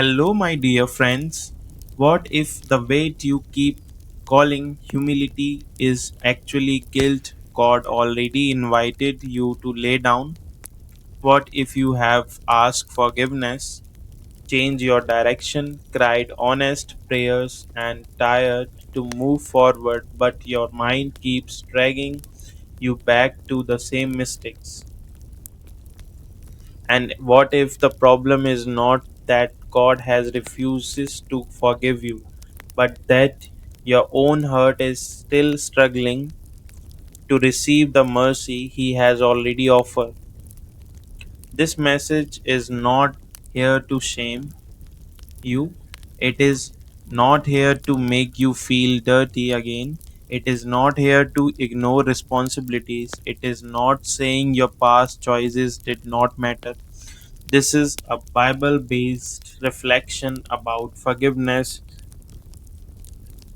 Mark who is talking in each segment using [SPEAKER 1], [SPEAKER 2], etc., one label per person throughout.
[SPEAKER 1] Hello, my dear friends. What if the weight you keep calling humility is actually guilt God already invited you to lay down? What if you have asked forgiveness, changed your direction, cried honest prayers, and tired to move forward, but your mind keeps dragging you back to the same mistakes? And what if the problem is not that God has refuses to forgive you, but that your own heart is still struggling to receive the mercy He has already offered? This message is not here to shame you. It is not here to make you feel dirty again. It is not here to ignore responsibilities. It is not saying your past choices did not matter. This is a Bible based reflection about forgiveness,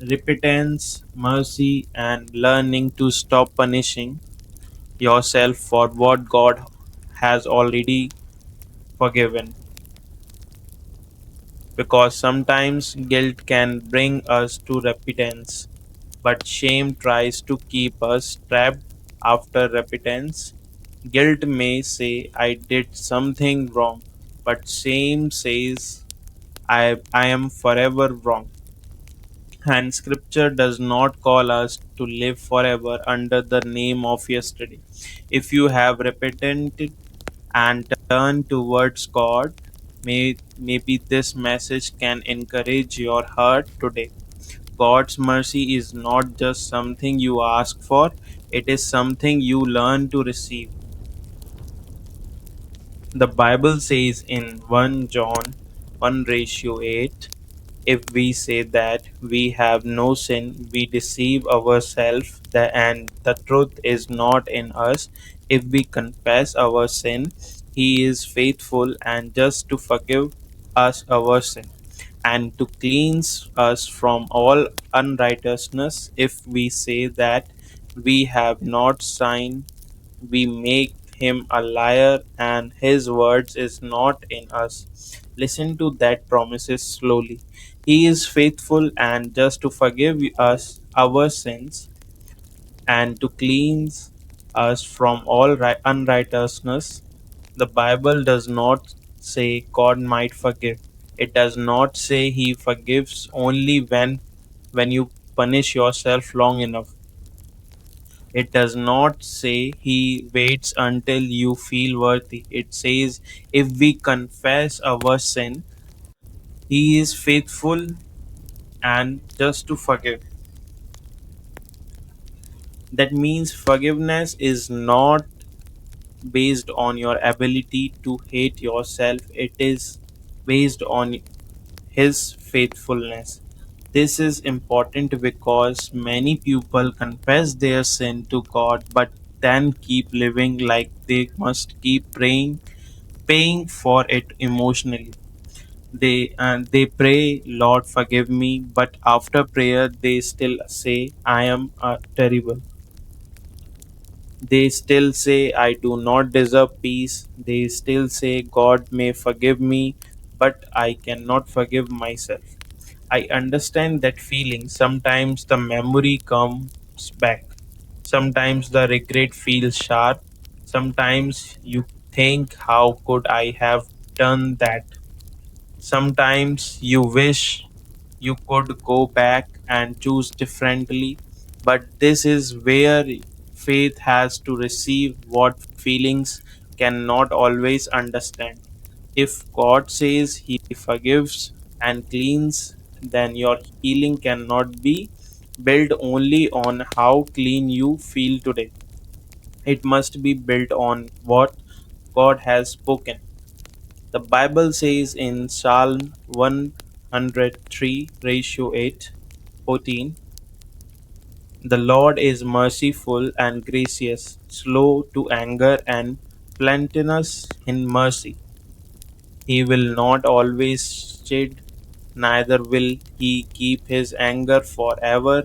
[SPEAKER 1] repentance, mercy, and learning to stop punishing yourself for what God has already forgiven. Because sometimes guilt can bring us to repentance, but shame tries to keep us trapped after repentance. Guilt may say, I did something wrong, but shame says, I am forever wrong. And scripture does not call us to live forever under the name of yesterday. If you have repented and turned towards God, maybe this message can encourage your heart today. God's mercy is not just something you ask for, it is something you learn to receive. The Bible says in 1 John 1 ratio 8, if we say that we have no sin, we deceive ourselves and the truth is not in us. If we confess our sin, He is faithful and just to forgive us our sin and to cleanse us from all unrighteousness. If we say that we have not sinned, we make him a liar and his words is not in us. Listen to that promises slowly. He is faithful and just to forgive us our sins and to cleanse us from all unrighteousness. The Bible does not say God might forgive. It does not say he forgives only when you punish yourself long enough. It does not say he waits until you feel worthy. It says if we confess our sin, he is faithful and just to forgive. That means forgiveness is not based on your ability to hate yourself, it is based on his faithfulness. This is important because many people confess their sin to God but then keep living like they must keep paying for it emotionally. They pray, Lord, forgive me, but after prayer they still say, I am terrible. They still say, I do not deserve peace. They still say, God may forgive me, but I cannot forgive myself. I understand that feeling. Sometimes the memory comes back. Sometimes the regret feels sharp. Sometimes you think, how could I have done that? Sometimes you wish you could go back and choose differently, but this is where faith has to receive what feelings cannot always understand. If God says He forgives and cleans, then your healing cannot be built only on how clean you feel today. It must be built on what God has spoken. The Bible says in Psalm 103 ratio 8:14, the Lord is merciful and gracious, slow to anger and plenteous in mercy. He will not always chide, neither will he keep his anger forever.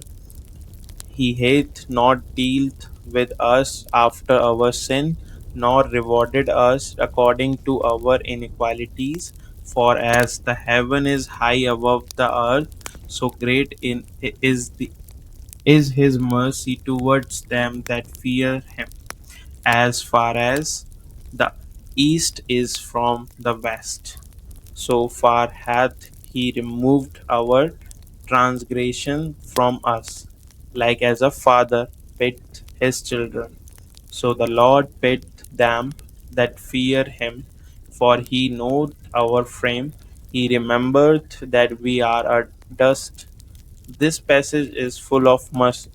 [SPEAKER 1] He hath not dealt with us after our sin, nor rewarded us according to our iniquities. For as the heaven is high above the earth, so great is his mercy towards them that fear him. As far as the east is from the west, so far hath he removed our transgression from us. Like as a father picked his children, so the Lord picked them that fear him, for he knoweth our frame. He remembered that we are a dust. This passage is full of mercy.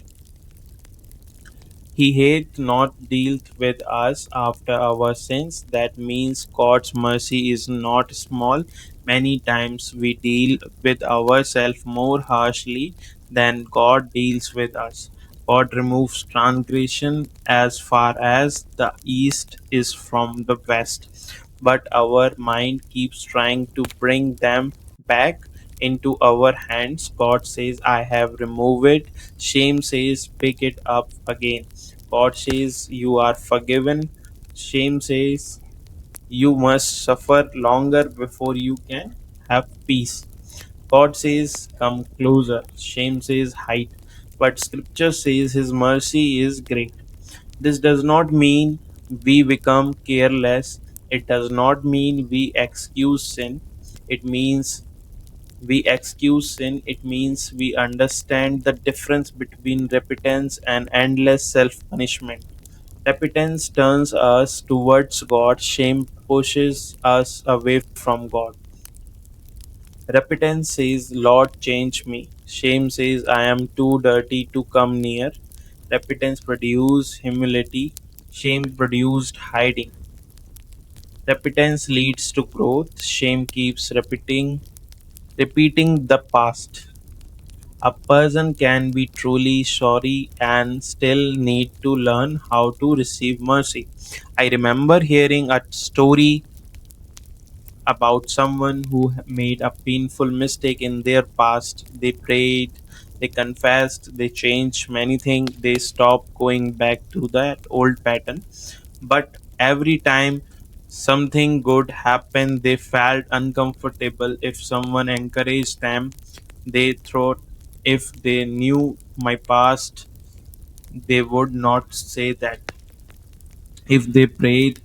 [SPEAKER 1] He hath not dealt with us after our sins. That means God's mercy is not small. Many times we deal with ourselves more harshly than God deals with us. God removes transgression as far as the east is from the west, but our mind keeps trying to bring them back into our hands. God says, I have removed it. Shame says, pick it up again. God says, you are forgiven. Shame says, you must suffer longer before you can have peace. God says, come closer. Shame says, hide. But scripture says his mercy is great. This does not mean we become careless. It does not mean we excuse sin. It means we excuse sin. It means we understand the difference between repentance and endless self punishment. Repentance turns us towards God, shame pushes us away from God. Repentance says, Lord, change me. Shame says, I am too dirty to come near. Repentance produced humility, shame produced hiding. Repentance leads to growth, shame keeps repeating the past. A person can be truly sorry and still need to learn how to receive mercy. I remember hearing a story about someone who made a painful mistake in their past. They prayed, they confessed, they changed many things, they stopped going back to that old pattern. But every time something good happened, they felt uncomfortable. If someone encouraged them, they thought if they knew my past, they would not say that. If they prayed,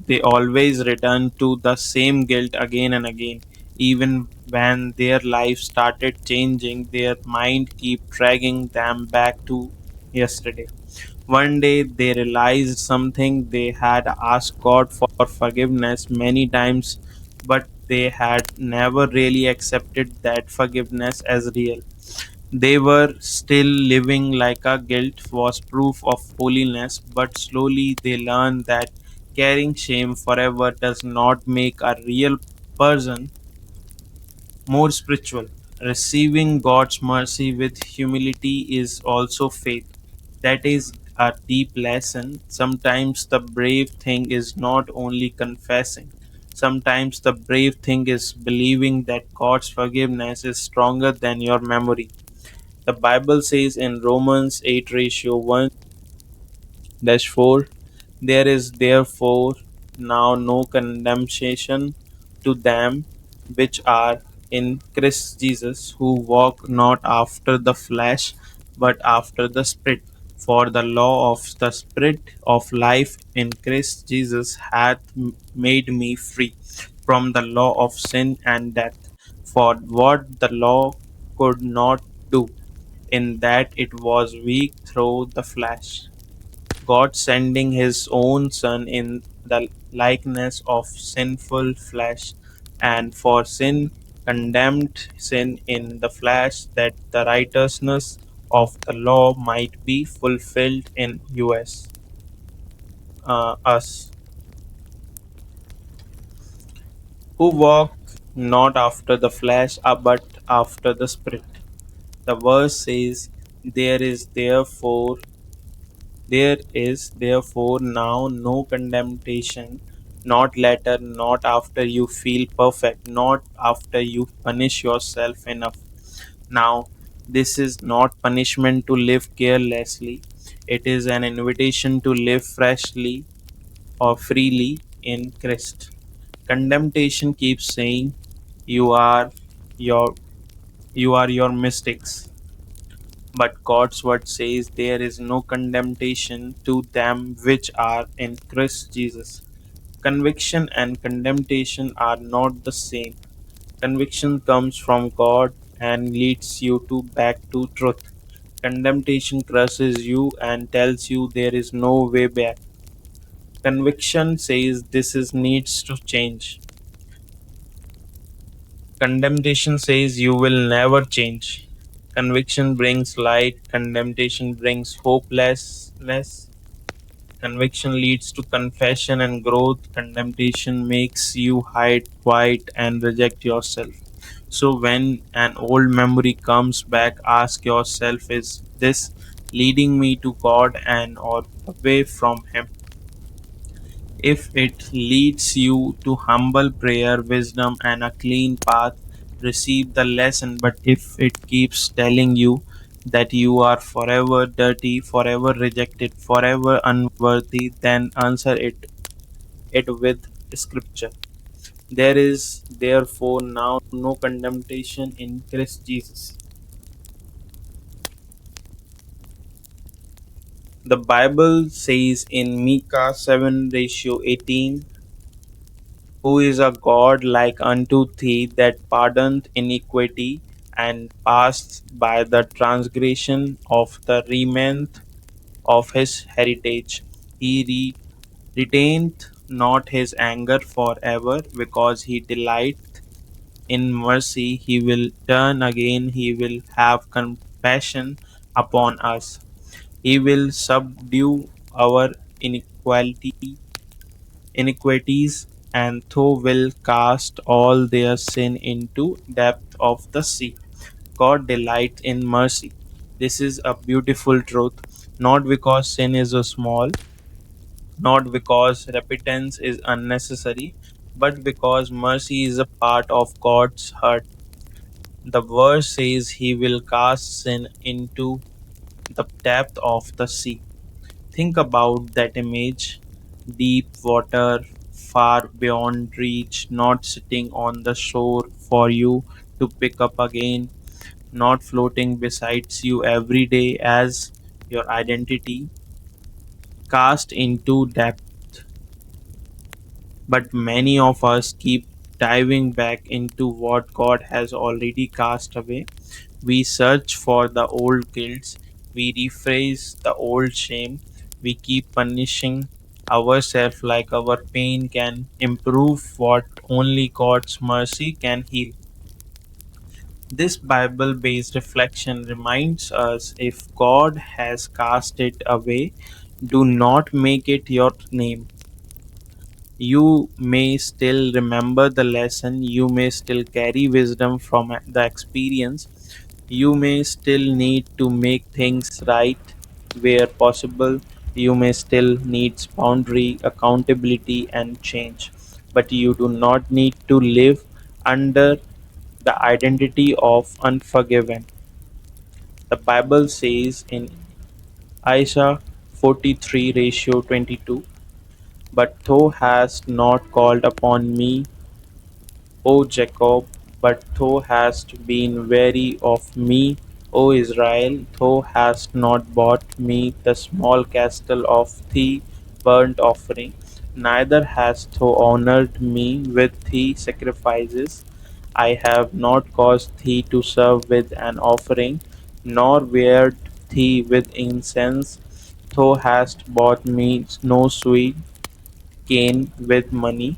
[SPEAKER 1] they always return to the same guilt again and again. Even when their life started changing, their mind kept dragging them back to yesterday. One day they realized something. They had asked God for forgiveness many times, but they had never really accepted that forgiveness as real. They were still living like a guilt was proof of holiness, but slowly they learned that carrying shame forever does not make a real person more spiritual. Receiving God's mercy with humility is also faith. That is a deep lesson. Sometimes the brave thing is not only confessing, sometimes the brave thing is believing that God's forgiveness is stronger than your memory. The Bible says in Romans 8 ratio 1 4, there is therefore now no condemnation to them which are in Christ Jesus, who walk not after the flesh, but after the Spirit. For the law of the Spirit of life in Christ Jesus hath made me free from the law of sin and death. For what the law could not do, in that it was weak through the flesh, God sending his own Son in the likeness of sinful flesh, and for sin condemned sin in the flesh, that the righteousness of the law might be fulfilled in us, who walk not after the flesh, but after the Spirit. The verse says, There is therefore now no condemnation, not later, not after you feel perfect, not after you punish yourself enough. Now, this is not punishment to live carelessly, it is an invitation to live freshly or freely in Christ. Condemnation keeps saying you are your you are your mistakes. But God's word says there is no condemnation to them which are in Christ Jesus. Conviction and condemnation are not the same. Conviction comes from God and leads you to back to truth. Condemnation crushes you and tells you there is no way back. Conviction says this is needs to change. Condemnation says you will never change. Conviction brings light, condemnation brings hopelessness. Conviction leads to confession and growth. Condemnation makes you hide, quiet, and reject yourself. So, when an old memory comes back, ask yourself, is this leading me to God and or away from Him? If it leads you to humble prayer, wisdom, and a clean path, receive the lesson. But if it keeps telling you that you are forever dirty, forever rejected, forever unworthy, then answer it with scripture. There is therefore now no condemnation in Christ Jesus. The Bible says in Micah 7 ratio 18, who is a God like unto thee that pardoneth iniquity and passed by the transgression of the remnant of his heritage. He retained not his anger forever, because he delighteth in mercy. He will turn again, he will have compassion upon us. He will subdue our iniquities, and thou will cast all their sin into depth of the sea. God delights in mercy. This is a beautiful truth, not because sin is a small, not because repentance is unnecessary, but because mercy is a part of God's heart. The verse says he will cast sin into the depth of the sea. Think about that image: deep water, far beyond reach, not sitting on the shore for you to pick up again, not floating beside you every day as your identity, cast into depth. But many of us keep diving back into what God has already cast away. We search for the old guilts, we rephrase the old shame, we keep punishing ourselves like our pain can improve what only God's mercy can heal. This Bible based reflection reminds us, if God has cast it away, do not make it your name. You may still remember the lesson, you may still carry wisdom from the experience, you may still need to make things right where possible, you may still need boundary, accountability, and change. But you do not need to live under the identity of unforgiven. The Bible says in Isaiah 43 ratio 22, but thou hast not called upon me, O Jacob, but thou hast been weary of me, O Israel, thou hast not bought me the small castle of thy burnt offering, neither hast thou honoured me with thy sacrifices. I have not caused thee to serve with an offering, nor wearied thee with incense. Thou hast bought me no sweet gain with money,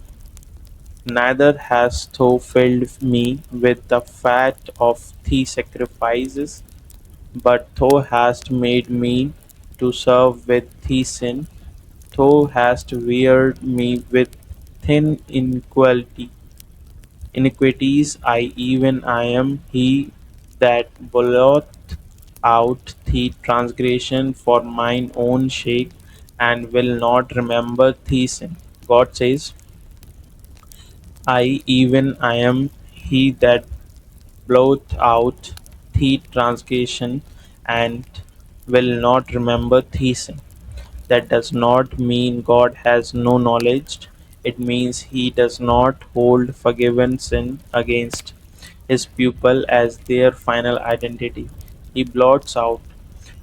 [SPEAKER 1] neither hast thou filled me with the fat of thy sacrifices, but thou hast made me to serve with thy sin. Thou hast wearied me with thin iniquities. I am he that blotted out the transgression for mine own sake, and will not remember the sin. God says, I am he that blot out the transgression and will not remember the sin. That does not mean God has no knowledge. It means he does not hold forgiven sin against his pupil as their final identity. He blots out.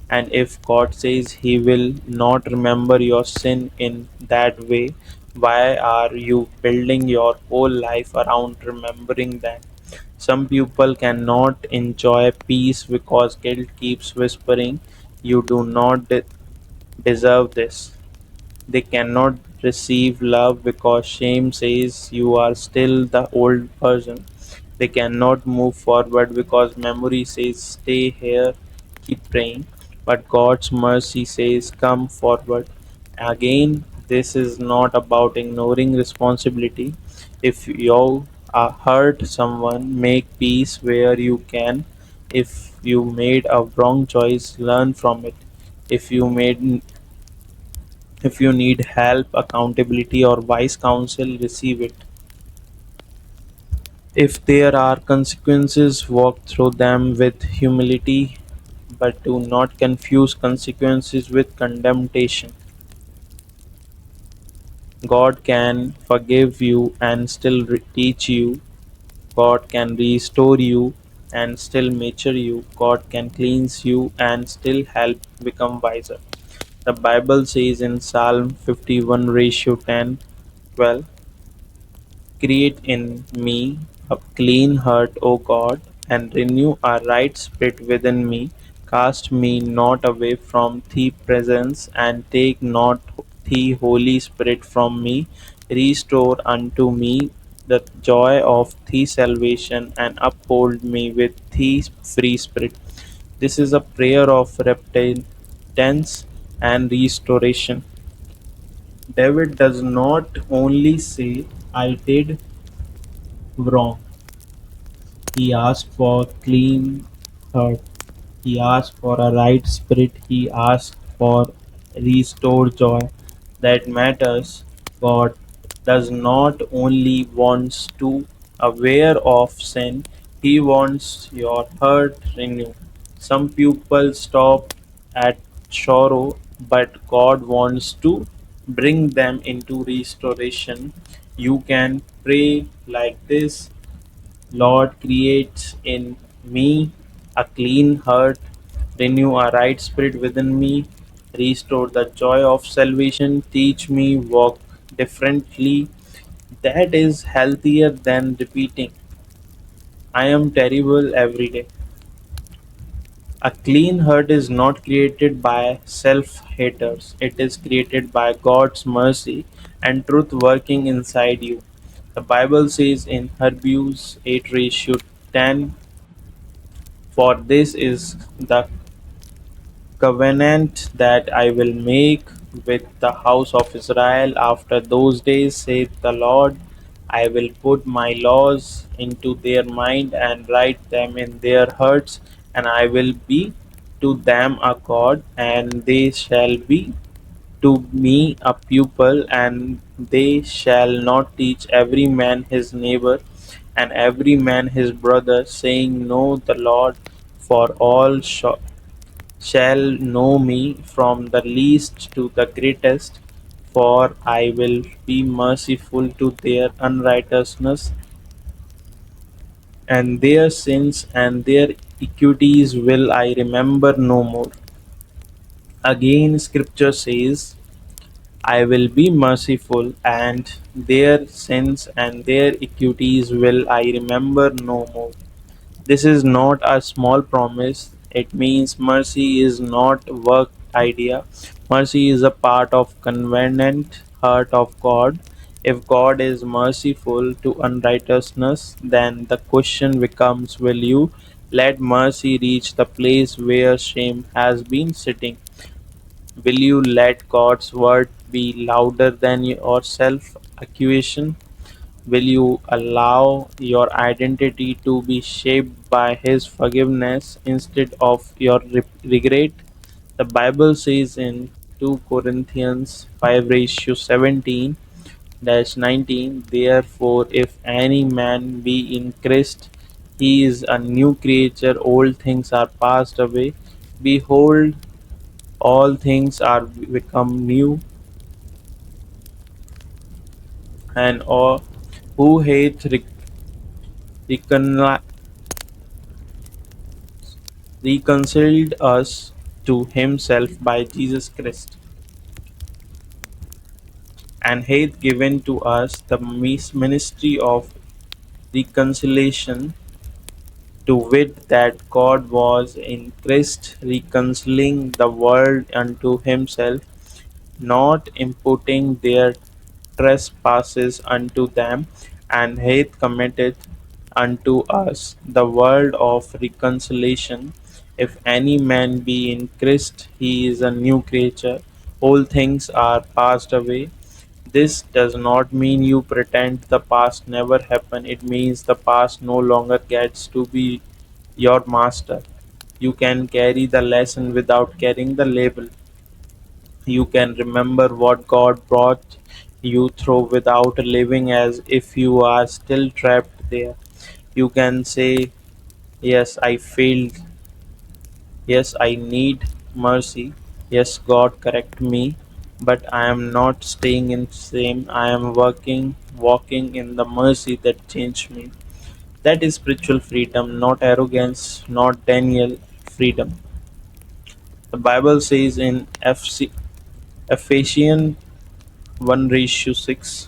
[SPEAKER 1] And if God says he will not remember your sin in that way, why are you building your whole life around remembering them? Some people cannot enjoy peace because guilt keeps whispering, "You do not deserve this." They cannot receive love because shame says you are still the old person. They cannot move forward because memory says stay here, keep praying. But God's mercy says come forward. Again, this is not about ignoring responsibility. If you hurt someone, make peace where you can. If you made a wrong choice, learn from it. If you made if you need help, accountability, or wise counsel, receive it. If there are consequences, walk through them with humility, but do not confuse consequences with condemnation. God can forgive you and still teach you. God can restore you and still mature you. God can cleanse you and still help become wiser. The Bible says in Psalm 51 ratio 10:12, create in me a clean heart, O God, and renew a right spirit within me. Cast me not away from thy presence, and take not thy Holy Spirit from me. Restore unto me the joy of thy salvation, and uphold me with thy free spirit. This is a prayer of repentance and restoration. David does not only say, I did wrong. He asked for clean heart. He asked for a right spirit. He asked for restored joy. That matters. God does not only wants to aware of sin, He wants your heart renewed. Some people stop at sorrow, but God wants to bring them into restoration. You can pray like this: Lord, create in me a clean heart, renew a right spirit within me, restore the joy of salvation, teach me walk differently. That is healthier than repeating, I am terrible every day. A clean heart is not created by self haters, it is created by God's mercy and truth working inside you. The Bible says in Hebrews 8 ratio 10, for this is the covenant that I will make with the house of Israel after those days, saith the Lord. I will put my laws into their mind and write them in their hearts, and I will be to them a God, and they shall be to me a pupil, and they shall not teach every man his neighbor and every man his brother, saying, Know the Lord, for all shall know me from the least to the greatest, for I will be merciful to their unrighteousness, and their sins and their iniquities will I remember no more. Again, Scripture says, I will be merciful, and their sins and their iniquities will I remember no more. This is not a small promise. It means mercy is not work idea. Mercy is a part of covenant heart of God. If God is merciful to unrighteousness, then the question becomes, will you let mercy reach the place where shame has been sitting? Will you let God's word be louder than your self accusation? Will you allow your identity to be shaped by His forgiveness instead of your regret? The Bible says in 2 Corinthians 5 ratio 17 19, therefore, if any man be in Christ, he is a new creature, old things are passed away. Behold, all things are become new. and or who hath recon- reconciled us to himself by Jesus Christ, and hath given to us the ministry of reconciliation, to wit, that God was in Christ reconciling the world unto himself, not imputing their trespasses unto them, and hath committed unto us the word of reconciliation. If any man be in Christ, he is a new creature. All things are passed away. This does not mean you pretend the past never happened. It means the past no longer gets to be your master. You can carry the lesson without carrying the label. You can remember what God brought you through without living as if you are still trapped there. You can say, yes, I failed. Yes, I need mercy. Yes, God, correct me. But I am not staying in shame. I am walking in the mercy that changed me. That is spiritual freedom, not arrogance, not Daniel freedom. The Bible says in Ephesians 1 ratio 6,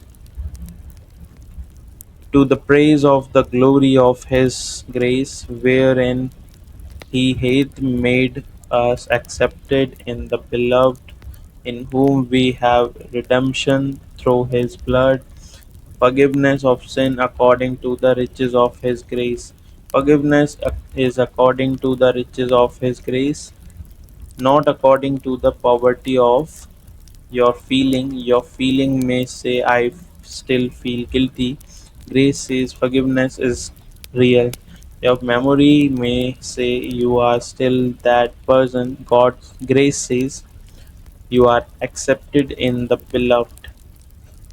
[SPEAKER 1] to the praise of the glory of his grace, wherein he hath made us accepted in the beloved, in whom we have redemption through his blood, forgiveness of sin according to the riches of his grace. Forgiveness is according to the riches of his grace, not according to the poverty of your feeling may say, I still feel guilty. Grace says forgiveness is real. Your memory may say you are still that person. God's grace says you are accepted in the beloved.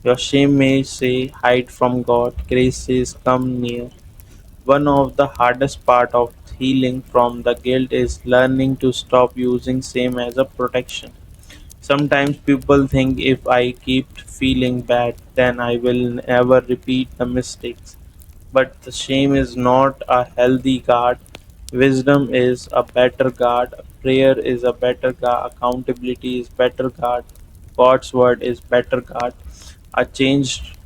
[SPEAKER 1] Your shame may say hide from God. Grace says come near. One of the hardest part of healing from the guilt is learning to stop using shame as a protection. Sometimes people think if I keep feeling bad, then I will never repeat the mistakes. But the shame is not a healthy guard. Wisdom is a better guard. Prayer is a better guard. Accountability is better guard. God's word is better guard. A changed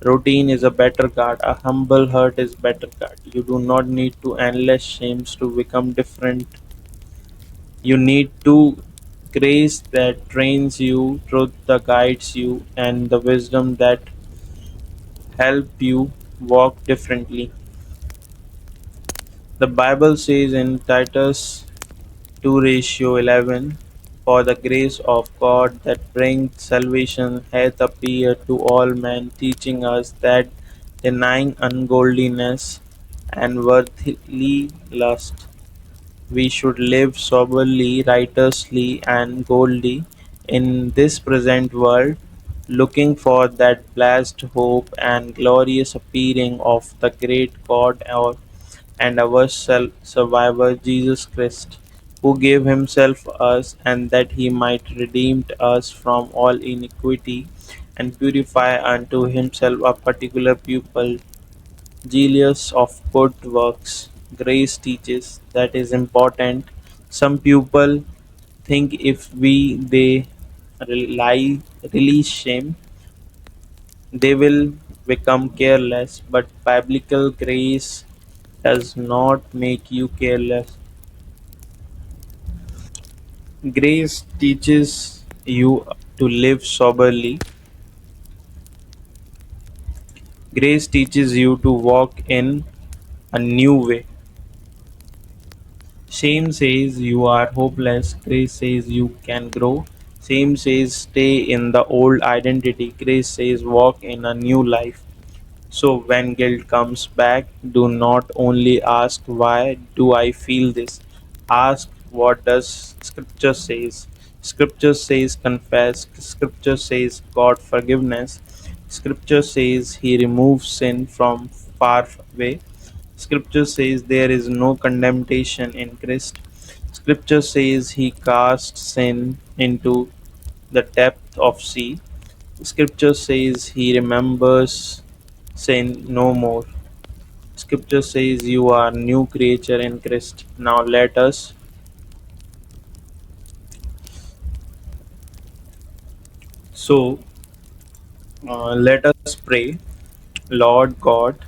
[SPEAKER 1] routine is a better guard. A humble heart is better guard. You do not need to endless shames to become different. You need to grace that trains you, truth that guides you, and the wisdom that help you walk differently. The Bible says in Titus 2 ratio 11, for the grace of God that brings salvation hath appeared to all men, teaching us that denying ungodliness and worldly lust, we should live soberly, righteously, and godly in this present world, looking for that blessed hope and glorious appearing of the great God and our survivor Jesus Christ, who gave himself us and that he might redeem us from all iniquity and purify unto himself a particular people zealous of good works. Grace teaches that is important. Some people think if they rely release shame, they will become careless. But biblical grace does not make you careless. Grace teaches you to live soberly. Grace teaches you to walk in a new way. Shame says you are hopeless. Grace says you can grow. Shame says stay in the old identity. Grace says walk in a new life. So when guilt comes back, do not only ask why do I feel this. Ask what does scripture says. Scripture says confess. Scripture says God forgiveness. Scripture says he removes sin from far away. Scripture says there is no condemnation in Christ. Scripture says he cast sin into the depth of sea. Scripture says he remembers sin no more. Scripture says you are new creature in Christ. Now so let us pray. Lord God,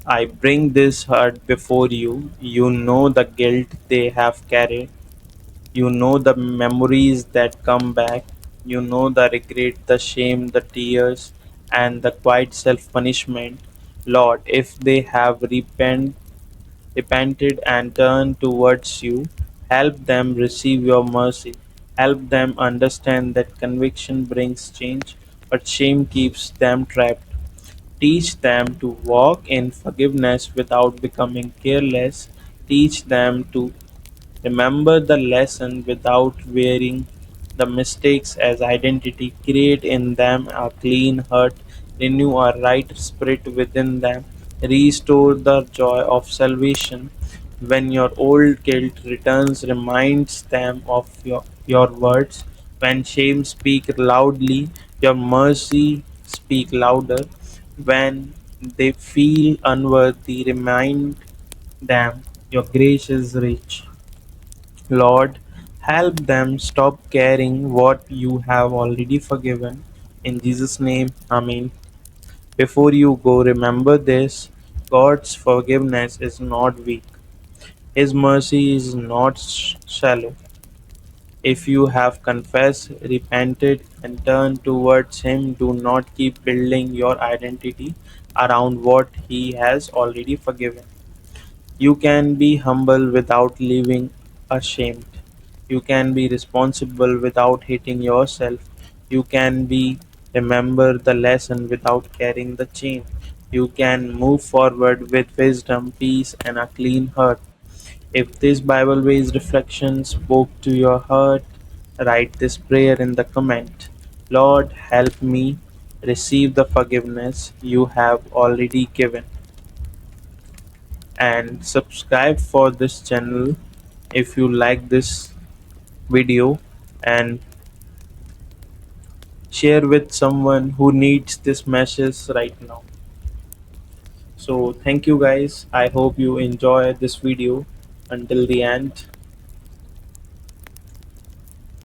[SPEAKER 1] I bring this heart before you. You know the guilt they have carried. You know the memories that come back. You know the regret, the shame, the tears, and the quiet self punishment. Lord, if they have repented and turned towards you, help them receive your mercy. Help them understand that conviction brings change, but shame keeps them trapped. Teach them to walk in forgiveness without becoming careless. Teach them to remember the lesson without wearing the mistakes as identity. Create in them a clean heart. Renew a right spirit within them. Restore the joy of salvation. When your old guilt returns, reminds them of your words. When shame speaks loudly, your mercy speak louder. When they feel unworthy, remind them your grace is rich. Lord, help them stop carrying what you have already forgiven. In Jesus' name, Amen. Before you go, remember this: God's forgiveness is not weak, His mercy is not shallow. If you have confessed, repented, and turned towards Him, do not keep building your identity around what He has already forgiven. You can be humble without living ashamed. You can be responsible without hating yourself. You can be remember the lesson without carrying the chain. You can move forward with wisdom, peace, and a clean heart. If this Bible based reflection spoke to your heart, write this prayer in the comment. Lord, help me receive the forgiveness you have already given, and subscribe for this channel if you like this video, and share with someone who needs this message right now. So thank you guys, I hope you enjoy this video until the end.